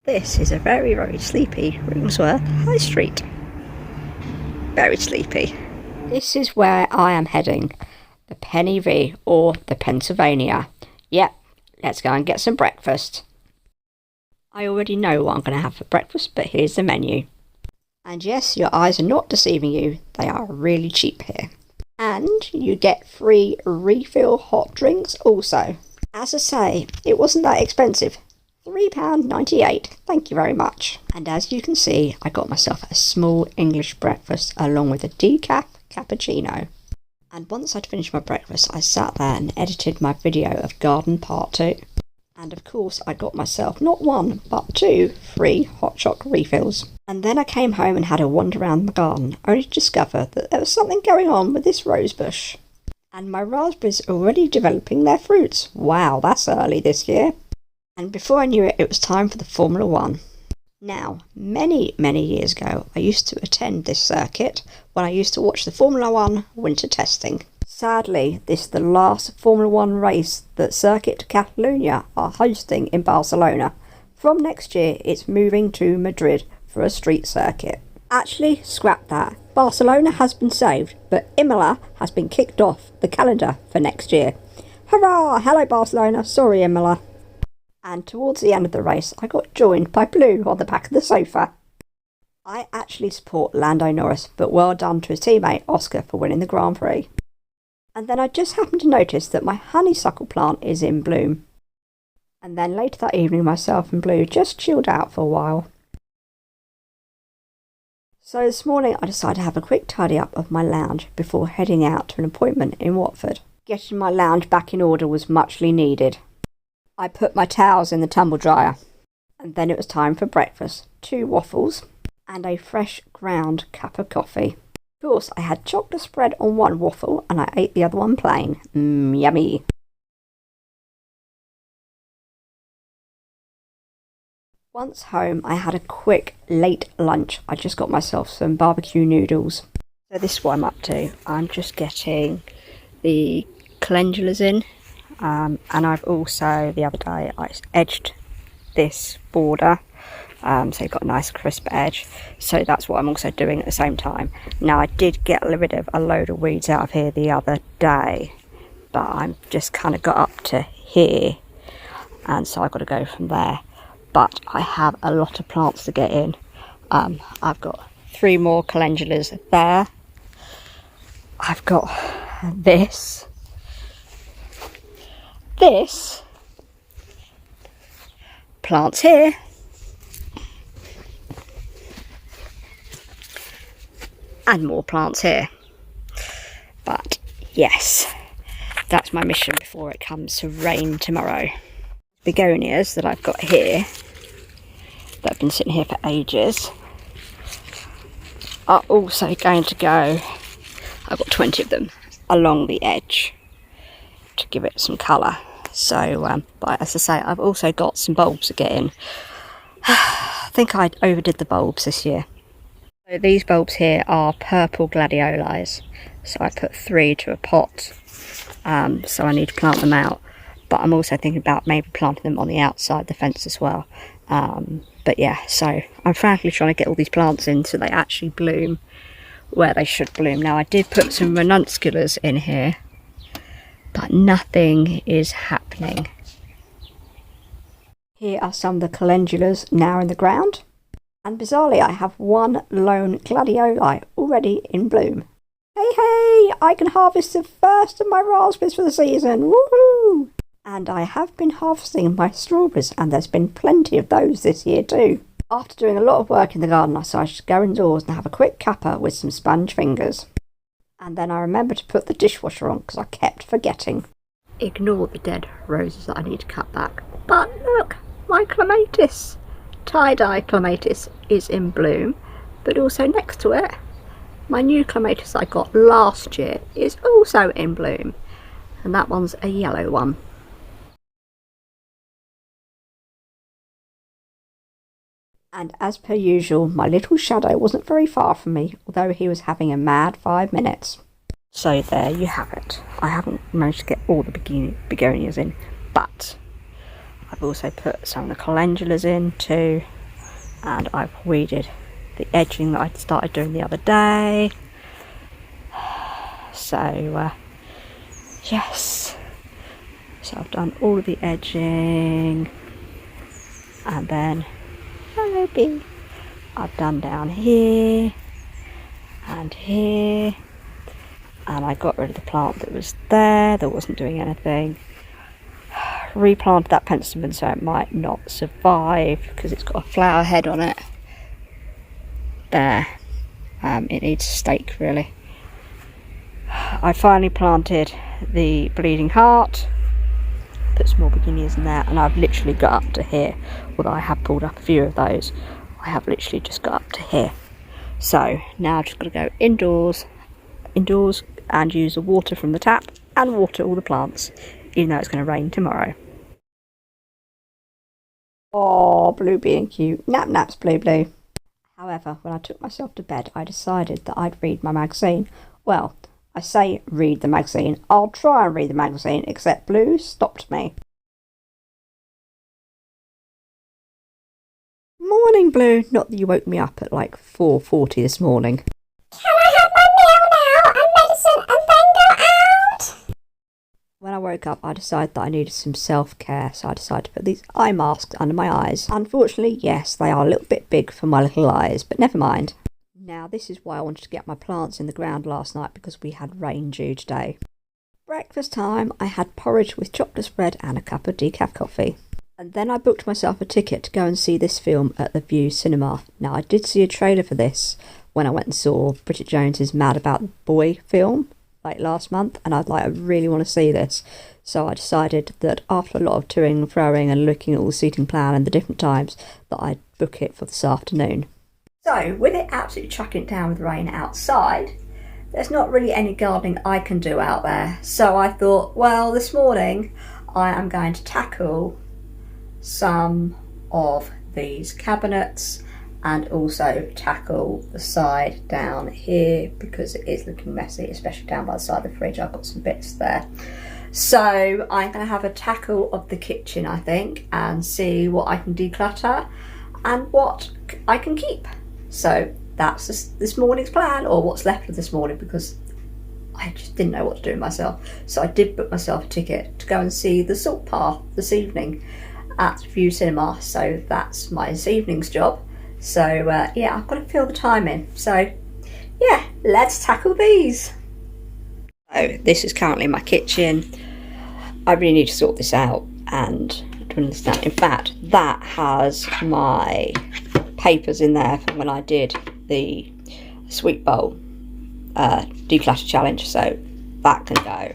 This is a very, very sleepy Ringworth High Street. Very sleepy. This is where I am heading. The Penny V, or the Pennsylvania. Yep, let's go and get some breakfast. I already know what I'm going to have for breakfast, but here's the menu. And yes, your eyes are not deceiving you. They are really cheap here. And you get free refill hot drinks also. As I say, it wasn't that expensive. £3.98, thank you very much. And as you can see, I got myself a small English breakfast along with a decaf cappuccino. And once I'd finished my breakfast, I sat there and edited my video of Garden Part 2. And of course, I got myself not one, but 2 free hot chocolate refills. And then I came home and had a wander around the garden, only to discover that there was something going on with this rose bush. And my raspberries are already developing their fruits. Wow, that's early this year. And before I knew it, it was time for the Formula 1. Now, many, many years ago, I used to attend this circuit when I used to watch the Formula 1 winter testing. Sadly, this is the last Formula 1 race that Circuit Catalunya are hosting in Barcelona. From next year, it's moving to Madrid for a street circuit. Actually, scrap that. Barcelona has been saved, but Imola has been kicked off the calendar for next year. Hurrah! Hello Barcelona, sorry Imola. And towards the end of the race, I got joined by Blue on the back of the sofa. I actually support Lando Norris, but well done to his teammate Oscar for winning the Grand Prix. And then I just happened to notice that my honeysuckle plant is in bloom. And then later that evening, myself and Blue just chilled out for a while. So this morning I decided to have a quick tidy up of my lounge before heading out to an appointment in Watford. Getting my lounge back in order was muchly needed. I put my towels in the tumble dryer, and then it was time for breakfast. 2 waffles and a fresh ground cup of coffee. Of course, I had chocolate spread on one waffle and I ate the other one plain. Yummy. Once home, I had a quick late lunch. I just got myself some barbecue noodles. So this is what I'm up to. I'm just getting the calendulas in. And I've also, the other day, I edged this border, so you've got a nice crisp edge. So that's what I'm also doing at the same time. Now I did get rid of a load of weeds out of here the other day, but I'm just kind of got up to here, and so I've got to go from there. But I have a lot of plants to get in. I've got 3 more calendulas there. I've got this, plants here, and more plants here. But yes, that's my mission before it comes to rain tomorrow. Begonias that I've got here, that have been sitting here for ages, are also going to go, I've got 20 of them, along the edge to give it some colour. So, but as I say, I've also got some bulbs to get in. I think I overdid the bulbs this year. So these bulbs here are purple gladiolus. So I put 3 to a pot. So I need to plant them out. But I'm also thinking about maybe planting them on the outside the fence as well. But yeah, so I'm frankly trying to get all these plants in so they actually bloom where they should bloom. Now I did put some ranunculus in here, but nothing is happening. Here are some of the calendulas now in the ground. And bizarrely, I have 1 lone gladioli already in bloom. Hey, I can harvest the first of my raspberries for the season. Woohoo! And I have been harvesting my strawberries, and there's been plenty of those this year too. After doing a lot of work in the garden, I decided to go indoors and have a quick cuppa with some sponge fingers. And then I remembered to put the dishwasher on because I kept forgetting. Ignore the dead roses that I need to cut back. But look, my clematis, tie-dye clematis, is in bloom. But also next to it, my new clematis I got last year is also in bloom. And that one's a yellow one. And as per usual, my little shadow wasn't very far from me, although he was having a mad 5 minutes. So there you have it. I haven't managed to get all the begonias in, but I've also put some of the calendulas in too. and I've weeded the edging that I'd started doing the other day. So yes, so I've done all of the edging, and then hello bee, I've done down here and here, and I got rid of the plant that was there that wasn't doing anything. Replanted that penstemon so it might not survive because it's got a flower head on it. There, it needs a stake really. I finally planted the bleeding heart, put some more begonias in there, and I've literally got up to here. Although I have pulled up a few of those, I have literally just got up to here. So now I've just got to go indoors and use the water from the tap and water all the plants, even though it's going to rain tomorrow. Oh, Blue being cute. Nap naps, Blue. However, when I took myself to bed, I decided that I'd read my magazine. Well, I say read the magazine. I'll try and read the magazine, except Blue stopped me. Morning, Blue. Not that you woke me up at like 4:40 this morning. Can I have my meal now and medicine and then go out? When I woke up, I decided that I needed some self-care, so I decided to put these eye masks under my eyes. Unfortunately, yes, they are a little bit big for my little eyes, but never mind. Now, this is why I wanted to get my plants in the ground last night, because we had rain due today. Breakfast time, I had porridge with chocolate spread and a cup of decaf coffee. And then I booked myself a ticket to go and see this film at the View Cinema. Now, I did see a trailer for this when I went and saw Bridget Jones's Mad About the Boy film, like last month, and I really want to see this. So I decided that after a lot of toing and froing and looking at all the seating plan and the different times, that I'd book it for this afternoon. So, with it absolutely chucking it down with rain outside, there's not really any gardening I can do out there. So I thought, well, this morning I am going to tackle some of these cabinets and also tackle the side down here because it is looking messy, especially down by the side of the fridge. I've got some bits there. So I'm going to have a tackle of the kitchen, I think, and see what I can declutter and what I can keep. So that's this morning's plan, or what's left of this morning, because I just didn't know what to do myself. So I did book myself a ticket to go and see The Salt Path this evening at View Cinema. So that's my this evening's job. So yeah, I've got to fill the time in. So yeah, let's tackle these. So this is currently my kitchen. I really need to sort this out and to understand. In fact, that has my papers in there from when I did the sweet bowl declutter challenge, so that can go.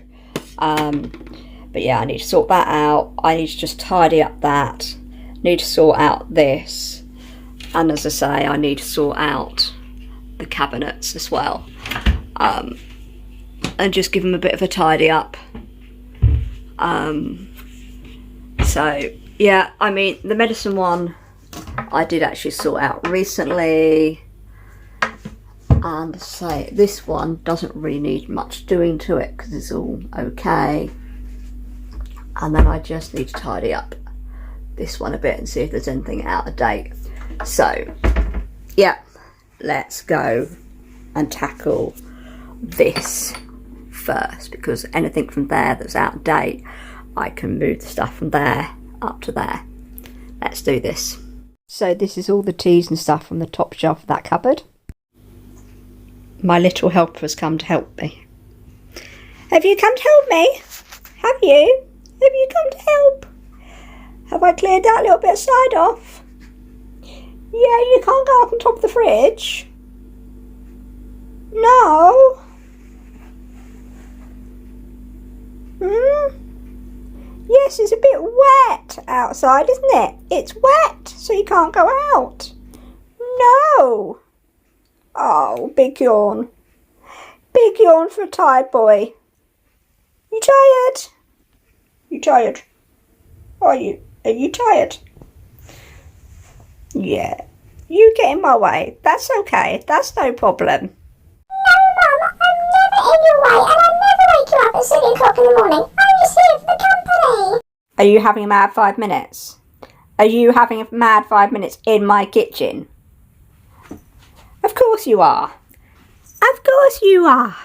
But yeah, I need to sort that out. I need to just tidy up that. Need to sort out this. And as I say, I need to sort out the cabinets as well. And just give them a bit of a tidy up. So yeah, I mean, the medicine one I did actually sort out recently. And say this one doesn't really need much doing to it because it's all okay. And then I just need to tidy up this one a bit and see if there's anything out of date. So yeah, let's go and tackle this first, because anything from there that's out of date, I can move the stuff from there up to there. Let's do this. So this is all the teas and stuff from the top shelf of that cupboard. My little helper has come to help me. Have you come to help me? Have you? Have you come to help? Have I cleared that little bit of side off? Yeah, you can't go up on top of the fridge. No. Yes, it's a bit wet outside, isn't it? It's wet, so you can't go out. No. Oh, big yawn. Big yawn for a tired boy. You tired? You tired? Are you tired? Yeah. You get in my way. That's okay. That's no problem. No, Mum, I'm never in your way, and I never wake you up at 6 o'clock in the morning. I'm just here for the company. Are you having a mad 5 minutes? Are you having a mad 5 minutes in my kitchen? Of course you are. Of course you are.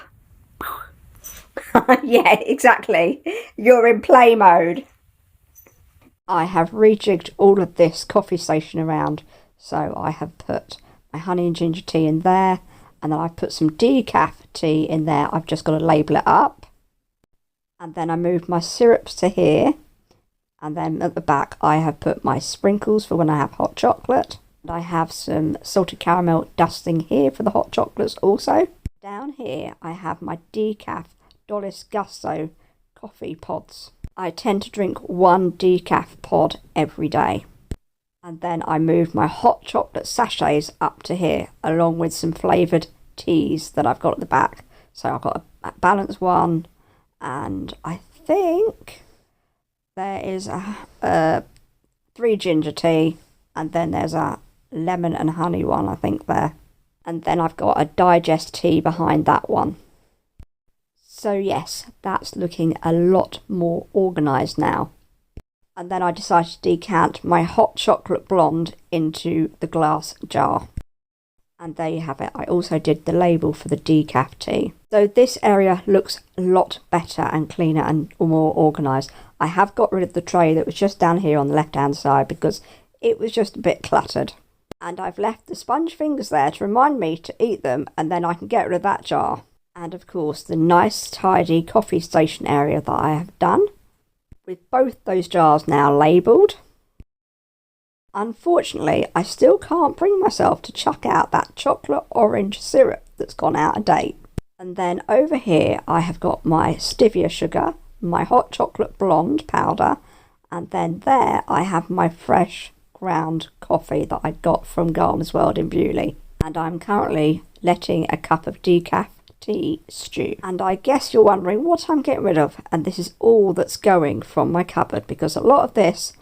Yeah, exactly. You're in play mode. I have rejigged all of this coffee station around. So I have put my honey and ginger tea in there. And then I've put some decaf tea in there. I've just got to label it up. And then I moved my syrups to here. And then at the back I have put my sprinkles for when I have hot chocolate. And I have some salted caramel dusting here for the hot chocolates also. Down here I have my decaf Dollis Gusto coffee pods. I tend to drink one decaf pod every day. And then I moved my hot chocolate sachets up to here, along with some flavoured teas that I've got at the back. So I've got a balanced one, and I think there is a 3 ginger tea, and then there's a lemon and honey one, I think there. And then I've got a digest tea behind that one. So yes, that's looking a lot more organised now. And then I decided to decant my hot chocolate blonde into the glass jar. And there you have it. I also did the label for the decaf tea. So this area looks a lot better and cleaner and more organised. I have got rid of the tray that was just down here on the left hand side because it was just a bit cluttered. And I've left the sponge fingers there to remind me to eat them, and then I can get rid of that jar. And of course the nice tidy coffee station area that I have done, with both those jars now labelled. Unfortunately, I still can't bring myself to chuck out that chocolate orange syrup that's gone out of date. And then over here I have got my stevia sugar, my hot chocolate blonde powder, and then there I have my fresh ground coffee that I got from Gardener's World in Bewley. And I'm currently letting a cup of decaf tea stew. And I guess you're wondering what I'm getting rid of, and this is all that's going from my cupboard because a lot of this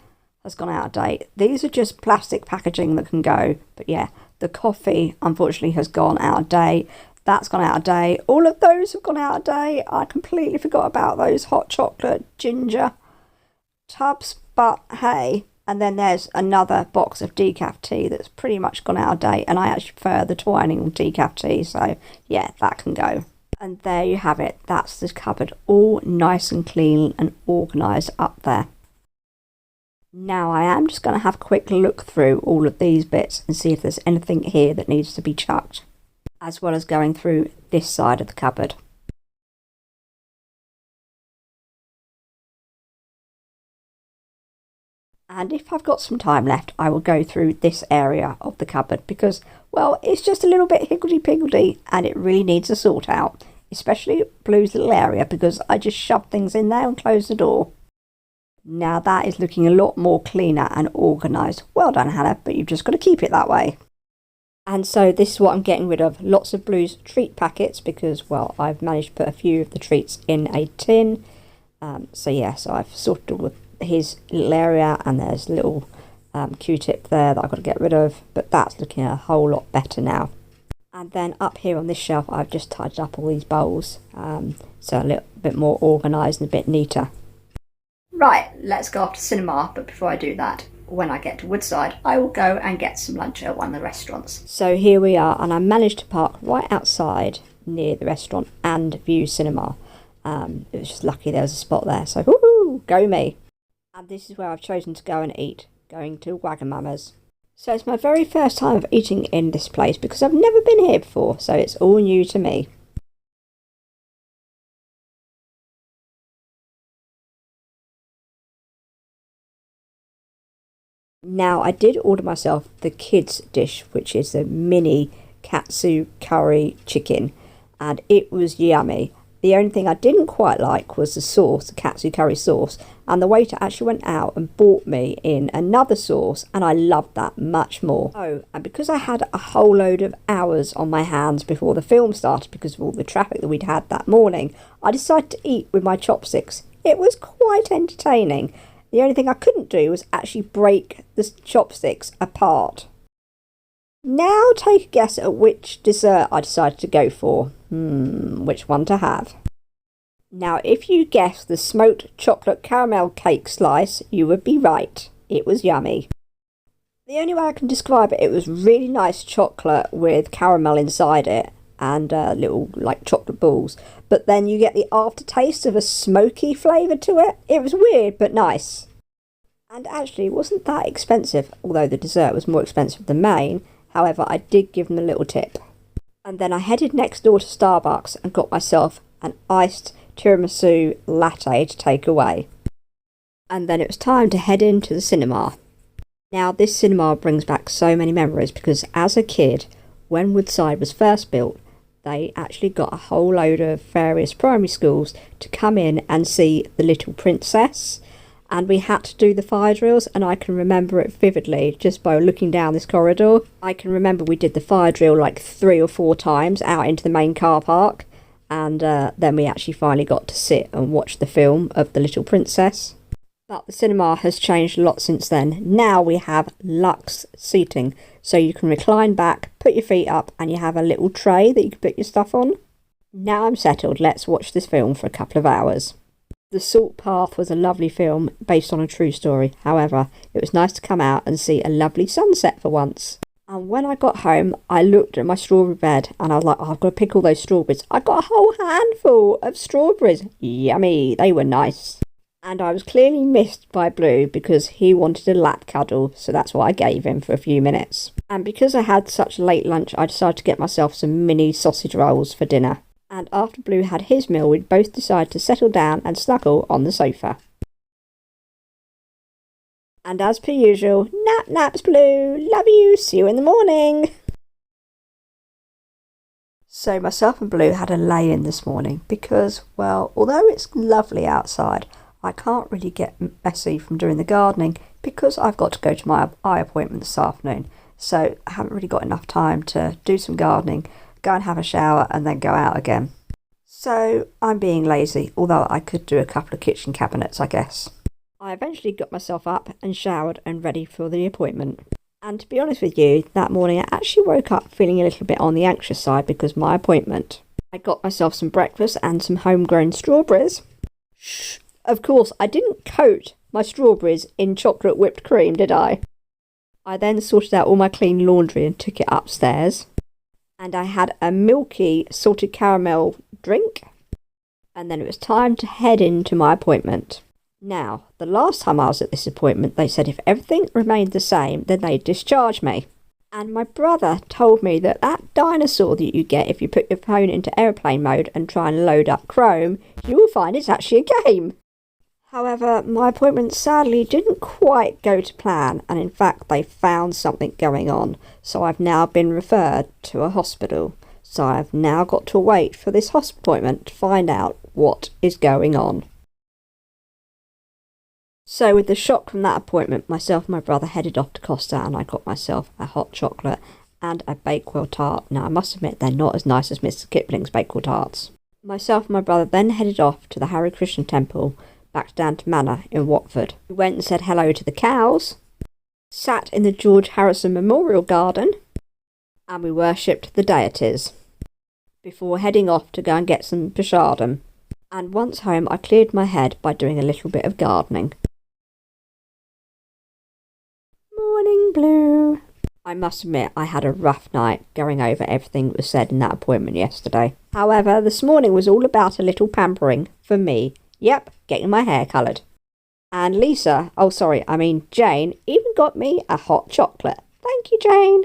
has gone out of date. These are just plastic packaging that can go, but yeah, the coffee unfortunately has gone out of date. That's gone out of date. All of those have gone out of date. I completely forgot about those hot chocolate ginger tubs, but hey. And then there's another box of decaf tea that's pretty much gone out of date, and I actually prefer the Twining decaf tea, so yeah, that can go. And there you have it. That's the cupboard, all nice and clean and organised up there. Now I am just going to have a quick look through all of these bits and see if there's anything here that needs to be chucked, as well as going through this side of the cupboard. And if I've got some time left, I will go through this area of the cupboard because, well, it's just a little bit higgledy-piggledy and it really needs a sort out, especially Blue's little area because I just shoved things in there and closed the door. Now that is looking a lot more cleaner and organised. Well done, Hannah, but you've just got to keep it that way. And so this is what I'm getting rid of. Lots of Blue's treat packets because, well, I've managed to put a few of the treats in a tin. So I've sorted all of his little area, and there's a little Q-tip there that I've got to get rid of, but that's looking a whole lot better now. And then up here on this shelf I've just tidied up all these bowls, so a little bit more organised and a bit neater. Right, let's go off to cinema, but before I do that, when I get to Woodside I will go and get some lunch at one of the restaurants. So here we are, and I managed to park right outside near the restaurant and view cinema. It was just lucky there was a spot there, so woohoo, go me. And this is where I've chosen to go and eat, going to Wagamama's. So it's my very first time of eating in this place because I've never been here before, so it's all new to me. Now I did order myself the kids dish, which is the mini katsu curry chicken, and it was yummy. The only thing I didn't quite like was the sauce, the katsu curry sauce, and the waiter actually went out and bought me in another sauce, and I loved that much more. Oh, and because I had a whole load of hours on my hands before the film started because of all the traffic that we'd had that morning, I decided to eat with my chopsticks. It was quite entertaining. The only thing I couldn't do was actually break the chopsticks apart. Now take a guess at which dessert I decided to go for. Which one to have? Now if you guessed the smoked chocolate caramel cake slice, you would be right. It was yummy. The only way I can describe it, it was really nice chocolate with caramel inside it and little like chocolate balls. But then you get the aftertaste of a smoky flavour to it. It was weird but nice. And actually it wasn't that expensive, although the dessert was more expensive than main. However, I did give them a little tip. And then I headed next door to Starbucks and got myself an iced tiramisu latte to take away. And then it was time to head into the cinema. Now, this cinema brings back so many memories because as a kid, when Woodside was first built, they actually got a whole load of various primary schools to come in and see The Little Princess. And we had to do the fire drills, and I can remember it vividly just by looking down this corridor. I can remember we did the fire drill like 3 or 4 times out into the main car park. And then we actually finally got to sit and watch the film of The Little Princess. But the cinema has changed a lot since then. Now we have luxe seating, so you can recline back, put your feet up, and you have a little tray that you can put your stuff on. Now I'm settled, let's watch this film for a couple of hours. The Salt Path was a lovely film based on a true story. However, it was nice to come out and see a lovely sunset for once. And when I got home, I looked at my strawberry bed and I was like, oh, I've got to pick all those strawberries. I got a whole handful of strawberries. Yummy, they were nice. And I was clearly missed by Blue because he wanted a lap cuddle, so that's what I gave him for a few minutes. And because I had such a late lunch, I decided to get myself some mini sausage rolls for dinner. And after Blue had his meal, we'd both decide to settle down and snuggle on the sofa. And as per usual, nap naps Blue, love you, see you in the morning. So myself and Blue had a lay-in this morning because, well, although it's lovely outside, I can't really get messy from doing the gardening because I've got to go to my eye appointment this afternoon. So I haven't really got enough time to do some gardening, go and have a shower and then go out again. So I'm being lazy, although I could do a couple of kitchen cabinets, I guess. I eventually got myself up and showered and ready for the appointment. And to be honest with you, that morning I actually woke up feeling a little bit on the anxious side because of my appointment. I got myself some breakfast and some homegrown strawberries. Shh. Of course, I didn't coat my strawberries in chocolate whipped cream, did I? I then sorted out all my clean laundry and took it upstairs. And I had a milky salted caramel drink. And then it was time to head into my appointment. Now, the last time I was at this appointment, they said if everything remained the same, then they'd discharge me. And my brother told me that that dinosaur that you get if you put your phone into airplane mode and try and load up Chrome, you will find it's actually a game. However, my appointment sadly didn't quite go to plan, and in fact they found something going on, so I've now been referred to a hospital. So I've now got to wait for this hospital appointment to find out what is going on. So with the shock from that appointment, myself and my brother headed off to Costa and I got myself a hot chocolate and a Bakewell tart. Now I must admit they're not as nice as Mr. Kipling's Bakewell tarts. Myself and my brother then headed off to the Hare Krishna temple back to Downton Manor in Watford. We went and said hello to the cows, sat in the George Harrison Memorial Garden and we worshipped the deities before heading off to go and get some prasadam. And once home I cleared my head by doing a little bit of gardening. Morning, Blue. I must admit I had a rough night going over everything that was said in that appointment yesterday. However, this morning was all about a little pampering for me. Yep, getting my hair coloured. And Jane even got me a hot chocolate. Thank you, Jane.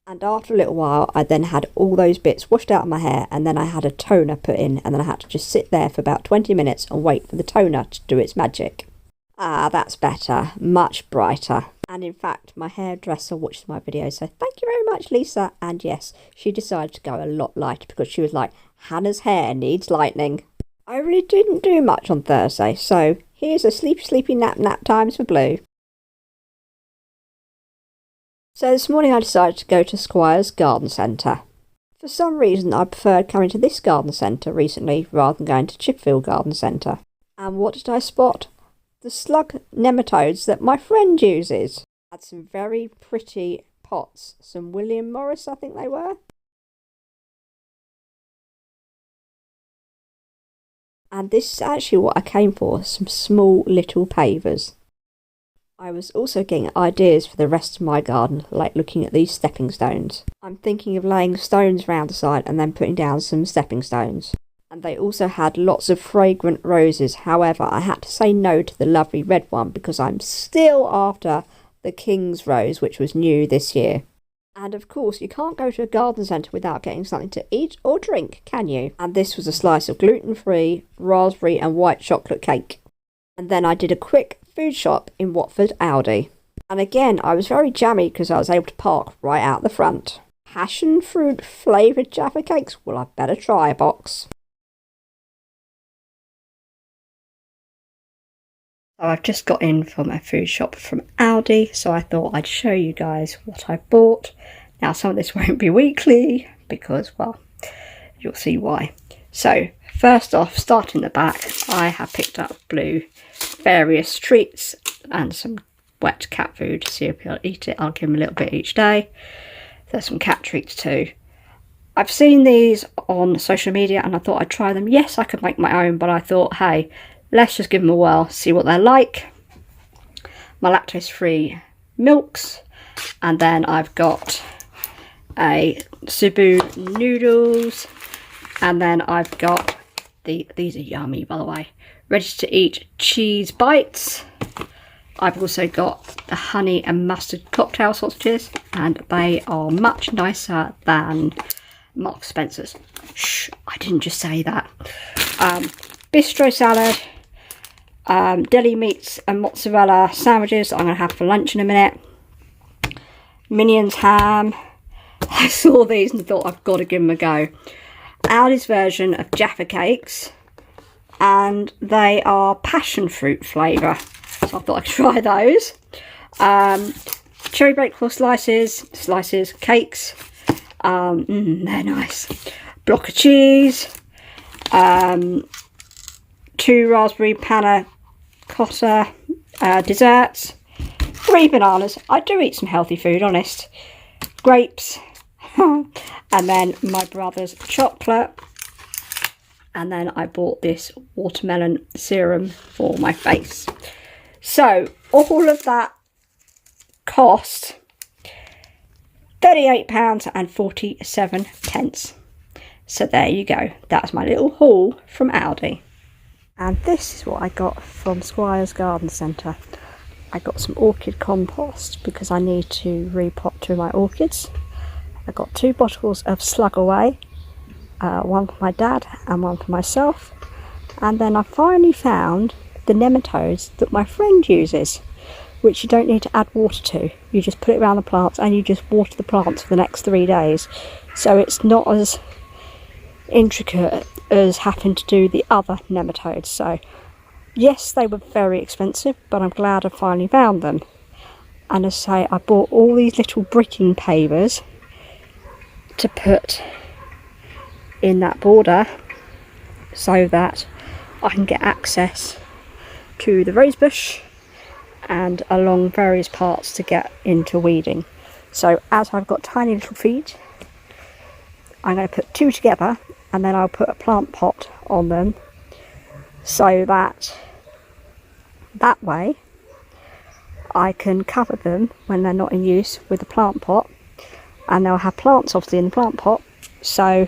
And after a little while, I then had all those bits washed out of my hair and then I had a toner put in and then I had to just sit there for about 20 minutes and wait for the toner to do its magic. Ah, that's better. Much brighter. And in fact, my hairdresser watched my video, so thank you very much, Lisa. And yes, she decided to go a lot lighter because she was like, Hannah's hair needs lightening. I really didn't do much on Thursday, so here's a sleepy nap times for Blue. So this morning I decided to go to Squire's Garden Centre. For some reason I preferred coming to this garden centre recently rather than going to Chipfield Garden Centre. And what did I spot? The slug nematodes that my friend uses. Had some very pretty pots. Some William Morris, I think they were. And this is actually what I came for, some small little pavers. I was also getting ideas for the rest of my garden, like looking at these stepping stones. I'm thinking of laying stones round the side and then putting down some stepping stones. And they also had lots of fragrant roses. However, I had to say no to the lovely red one because I'm still after the King's Rose, which was new this year. And of course, you can't go to a garden centre without getting something to eat or drink, can you? And this was a slice of gluten-free raspberry and white chocolate cake. And then I did a quick food shop in Watford Aldi. And again, I was very jammy because I was able to park right out the front. Passion fruit flavoured Jaffa cakes? Well, I'd better try a box. So I've just got in from a food shop from Aldi, so I thought I'd show you guys what I bought. Now, some of this won't be weekly because, well, you'll see why. So, first off, starting the back, I have picked up Blue various treats and some wet cat food to see if he'll eat it. I'll give him a little bit each day. There's some cat treats too. I've seen these on social media and I thought I'd try them. Yes, I could make my own, but I thought, hey, let's just give them a whirl, see what they're like. My lactose-free milks, and then I've got a Cebu noodles, and then I've got these are yummy, by the way, ready to eat cheese bites. I've also got the honey and mustard cocktail sausages, and they are much nicer than Marks Spencer's. Shh, I didn't just say that. Bistro salad. Deli meats and mozzarella sandwiches that I'm going to have for lunch in a minute. Minions ham. I saw these and thought I've got to give them a go. Aldi's version of Jaffa cakes, and they are passion fruit flavour, so I thought I'd try those. Cherry baked slices, cakes, they're nice. Block of cheese, 2 raspberry panna cotta desserts, 3 bananas. I do eat some healthy food, honest. Grapes, and then my brother's chocolate. And then I bought this watermelon serum for my face. So all of that cost £38.47. So there you go. That's my little haul from Aldi. And this is what I got from Squire's Garden Centre. I got some orchid compost because I need to repot 2 of my orchids. I got 2 bottles of Slug Away, one for my dad and one for myself. And then I finally found the nematodes that my friend uses, which you don't need to add water to. You just put it around the plants and you just water the plants for the next 3 days. So it's not as intricate as having to do the other nematodes. So yes, they were very expensive, but I'm glad I finally found them. And as I say, I bought all these little bricking pavers to put in that border so that I can get access to the rosebush and along various parts to get into weeding. So as I've got tiny little feet, I'm going to put 2 together and then I'll put a plant pot on them so that way I can cover them when they're not in use with the plant pot, and they'll have plants obviously in the plant pot. So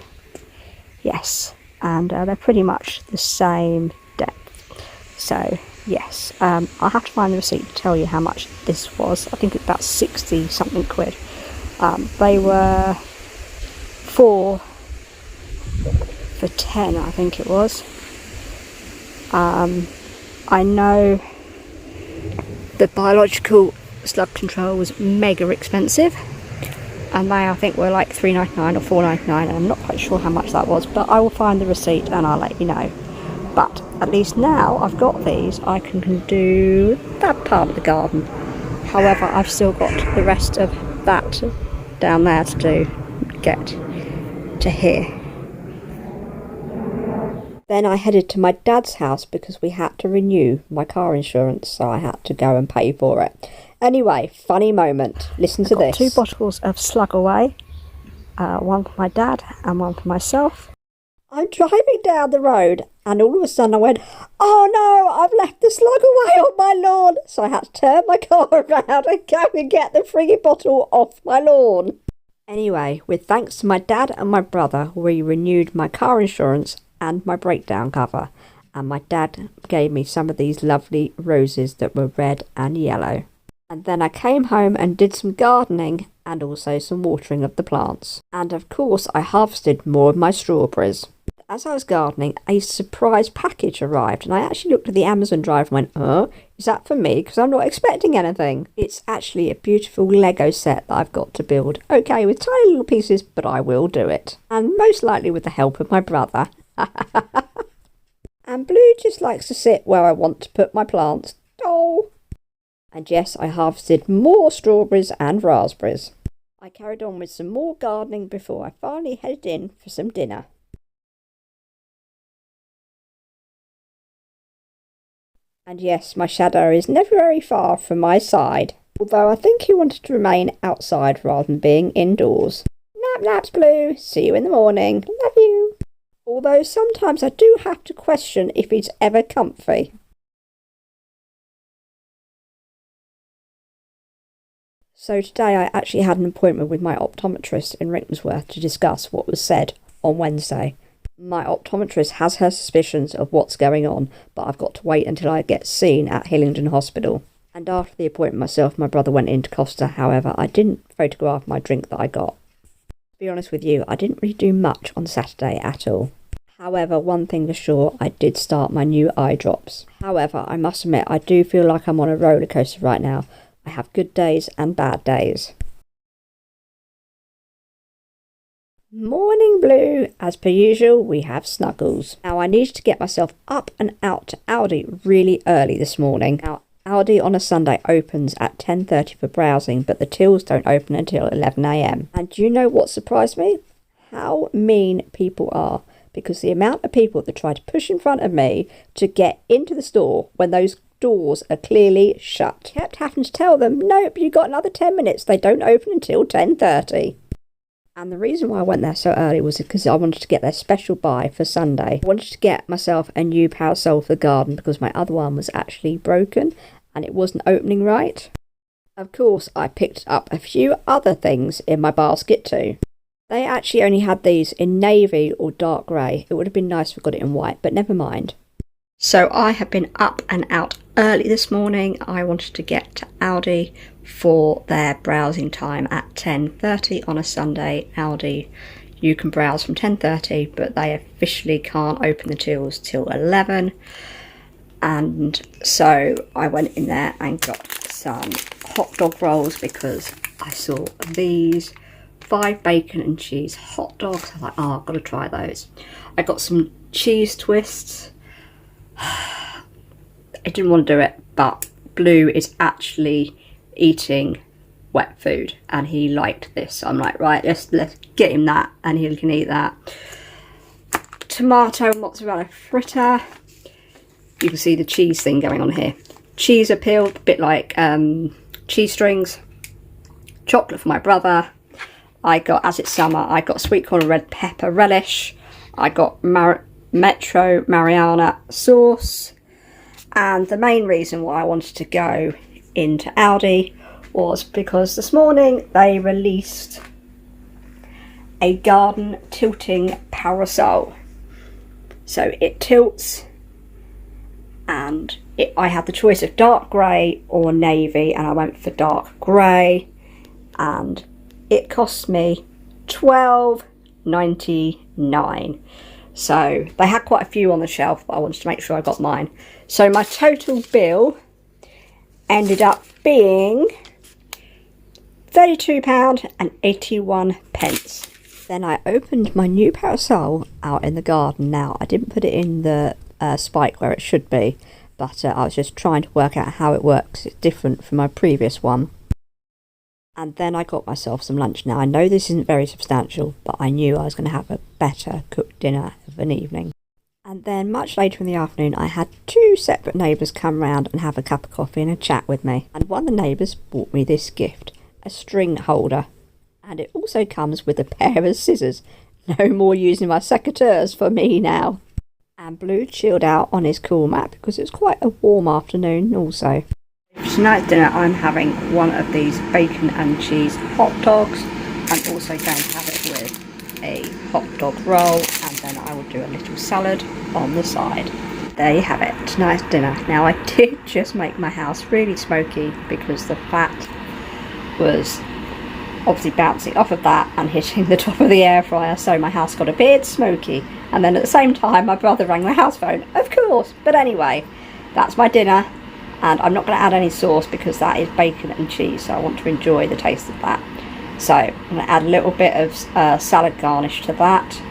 yes, and they're pretty much the same depth. So yes, I'll have to find the receipt to tell you how much this was. I think it's about 60 something quid. They were 4 for 10, I think it was. I know the biological slug control was mega expensive, and they I think were like £3.99 or £4.99, and I'm not quite sure how much that was, but I will find the receipt and I'll let you know. But at least now I've got these, I can do that part of the garden. However, I've still got the rest of that down there to do, get to here. Then I headed to my dad's house because we had to renew my car insurance, so I had to go and pay for it. Anyway, funny moment. Listen to this. 2 bottles of Slug Away, one for my dad and one for myself. I'm driving down the road and all of a sudden I went, oh no, I've left the slug away on my lawn. So I had to turn my car around and go and get the frigging bottle off my lawn. Anyway, with thanks to my dad and my brother, we renewed my car insurance and my breakdown cover. And my dad gave me some of these lovely roses that were red and yellow. And then I came home and did some gardening and also some watering of the plants. And of course I harvested more of my strawberries. As I was gardening, a surprise package arrived and I actually looked at the Amazon drive and went, oh, is that for me? Because I'm not expecting anything. It's actually a beautiful Lego set that I've got to build. Okay, with tiny little pieces, but I will do it. And most likely with the help of my brother. And Blue just likes to sit where I want to put my plants. Oh! And yes, I harvested more strawberries and raspberries. I carried on with some more gardening before I finally headed in for some dinner. And yes, my shadow is never very far from my side, although I think he wanted to remain outside rather than being indoors. Nap naps, Blue. See you in the morning. Love you. Although sometimes I do have to question if he's ever comfy. So today I actually had an appointment with my optometrist in Rickmansworth to discuss what was said on Wednesday. My optometrist has her suspicions of what's going on, but I've got to wait until I get seen at Hillingdon Hospital. And after the appointment myself, my brother went into Costa. However, I didn't photograph my drink that I got. To be honest with you, I didn't really do much on Saturday at all. However, one thing for sure, I did start my new eye drops. However, I must admit, I do feel like I'm on a roller coaster right now. I have good days and bad days. Morning, Blue. As per usual, we have snuggles. Now, I needed to get myself up and out to Aldi really early this morning. Now, Aldi on a Sunday opens at 10:30 for browsing, but the tills don't open until 11 a.m. And do you know what surprised me? How mean people are. Because the amount of people that try to push in front of me to get into the store when those doors are clearly shut. I kept having to tell them, nope, you got another 10 minutes. They don't open until 10:30. And the reason why I went there so early was because I wanted to get their special buy for Sunday. I wanted to get myself a new parasol for the garden because my other one was actually broken and it wasn't opening right. Of course, I picked up a few other things in my basket too. They actually only had these in navy or dark grey. It would have been nice if I got it in white, but never mind. So I have been up and out early this morning. I wanted to get to Aldi for their browsing time at 10:30 on a Sunday. Aldi, you can browse from 10:30, but they officially can't open the tills till 11. And so I went in there and got some hot dog rolls because I saw these 5 bacon and cheese hot dogs. I was like, oh, I've got to try those. I got some cheese twists. I didn't want to do it, but Blue is actually eating wet food and he liked this. So I'm like, right, let's get him that and he can eat that. Tomato and mozzarella fritter. You can see the cheese thing going on here. Cheese are peeled, a bit like cheese strings. Chocolate for my brother. I got, as it's summer, I got sweet corn and red pepper relish. I got Metro Mariana sauce. And the main reason why I wanted to go into Aldi was because this morning they released a garden tilting parasol. So it tilts and I had the choice of dark grey or navy and I went for dark grey and it cost me $12.99. So they had quite a few on the shelf, but I wanted to make sure I got mine. So my total bill ended up being £32.81. Then I opened my new parasol out in the garden. Now, I didn't put it in the spike where it should be, but I was just trying to work out how it works. It's different from my previous one. And then I got myself some lunch. Now, I know this isn't very substantial, but I knew I was going to have a better cooked dinner of an evening. And then much later in the afternoon, I had 2 separate neighbours come round and have a cup of coffee and a chat with me. And one of the neighbours bought me this gift, a string holder. And it also comes with a pair of scissors. No more using my secateurs for me now. And Blue chilled out on his cool mat because it was quite a warm afternoon also. For tonight's dinner I'm having one of these bacon and cheese hot dogs. I'm also going to have it with a hot dog roll, and then I will do a little salad on the side. There you have it, tonight's dinner. Now I did just make my house really smoky because the fat was obviously bouncing off of that and hitting the top of the air fryer, so my house got a bit smoky. And then at the same time my brother rang the house phone, of course. But anyway, that's my dinner, and I'm not going to add any sauce because that is bacon and cheese, so I want to enjoy the taste of that. So I'm going to add a little bit of salad garnish to that.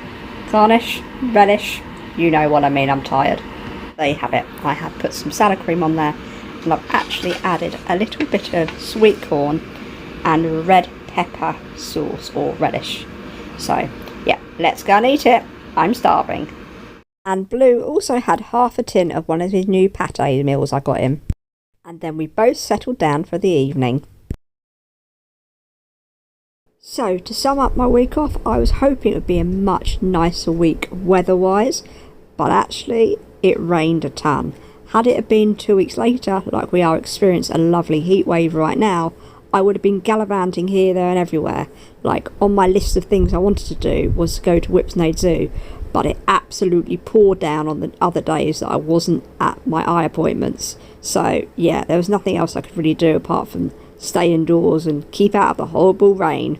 Garnish, relish, you know what I mean, I'm tired. There you have it. I have put some salad cream on there, and I've actually added a little bit of sweet corn and red pepper sauce or relish. So yeah, let's go and eat it. I'm starving. And Blue also had half a tin of one of his new pate meals I got him. And then we both settled down for the evening. So to sum up my week off, I was hoping it would be a much nicer week weather-wise, but actually it rained a ton. Had it been 2 weeks later, like we are experiencing a lovely heat wave right now, I would have been gallivanting here, there and everywhere. Like, on my list of things I wanted to do was to go to Whipsnade Zoo, but it absolutely poured down on the other days that I wasn't at my eye appointments. So yeah, there was nothing else I could really do apart from stay indoors and keep out of the horrible rain.